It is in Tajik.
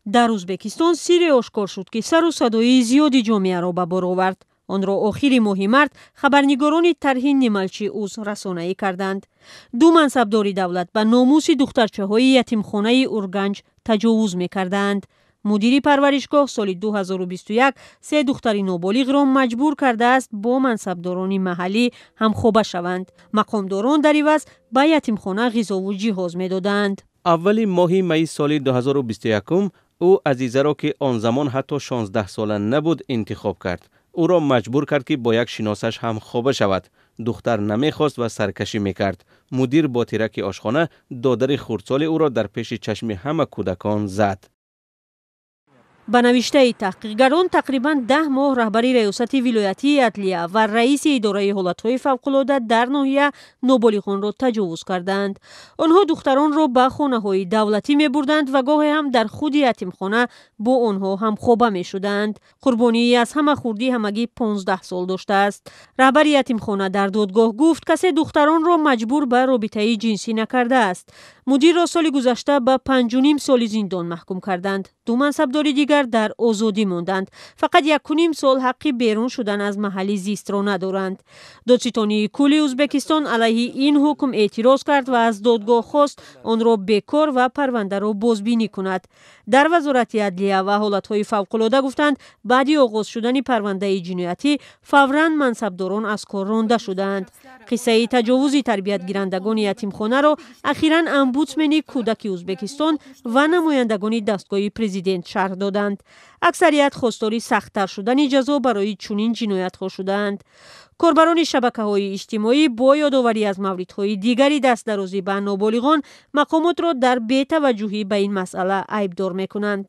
дар Узбекистон сирре ошкор шуд, ки сару садои зиёди ҷомеаро ба бор овард. онро охири моҳи март хабарнигорони тарҳи Нималчи УЗ расонаӣ карданд. ду мансабдори давлат ба номуси духтарчаҳои ятимхонаи Урганҷ таҷовуз мекарданд. мудири парваришгоҳ соли 2021 се духтари ноболиғро маҷбур кардааст бо мансабдорони маҳаллӣ ҳамхоба шаванд. мақомдорон дар иваз ба ятимхона ғизову ҷиҳоз медоданд. аввали моҳи майи соли 2021 ӯ азизаро, ки он замон ҳатто 16 сола набуд, интихоб кард. ӯро маҷбур кард, ки бо як шиносаш ҳамхоба шавад. духтар намехост ва саркашӣ мекард. мудир бо тираки ошхона додари хурдсоли ӯро дар пеши чашми ҳама кӯдакон зад. ба навиштаи таҳқиқгарон тақрибан 10 моҳ раҳбари раёсати вилоятии адлия ва раиси идораи ҳолатҳои фавқулода дар ноҳия ноболиғонро таҷовуз карданд. онҳо духтаронро ба хонаҳои давлатӣ мебурданд ва гоҳе ҳам дар худи ятимхона бо онҳо ҳамхоба мешуданд. қурбонӣ аз ҳама хурдӣ ҳамагӣ 15 сол доштааст. раҳбари ятимхона дар додгоҳ гуфт, касе духтаронро маҷбур ба робитаи ҷинсӣ накардааст. мудирро соли гузашта ба 5.5 соли зиндон маҳкум карданд. ду мансабдори дигар дар озодӣ монданд. фақат 1.5 сол ҳаққи берун шудан аз маҳалли зистро надоранд. додситонии кӯли Узбекистон алайҳи ин ҳукм эътироз кард ва аз додгоҳ хост онро бекор ва парвандаро бозбинӣ кунад. дар вазорати адлия ва ҳолатҳои фавқулода гуфтанд, баъди оғоз шудани парвандаи ҷиноятӣ фавран мансабдорон аз кор ронда шуданд. қиссаи таҷовузи тарбиятгирандагони ятимхонаро ахиран омбудсмени кӯдаки Узбекистон ва намояндагони дастгоҳи президент шарҳ доданд. аксарият хостори сахттар шудани ҷазо барои чунин ҷиноятҳо шуданд. корбарони шабакаҳои иҷтимоӣ бо ёдоварӣ аз мавридҳои дигари дастдарозӣ ба ноболиғон мақомотро дар бетаваҷҷӯҳӣ ба ин масъала айбдор мекунанд.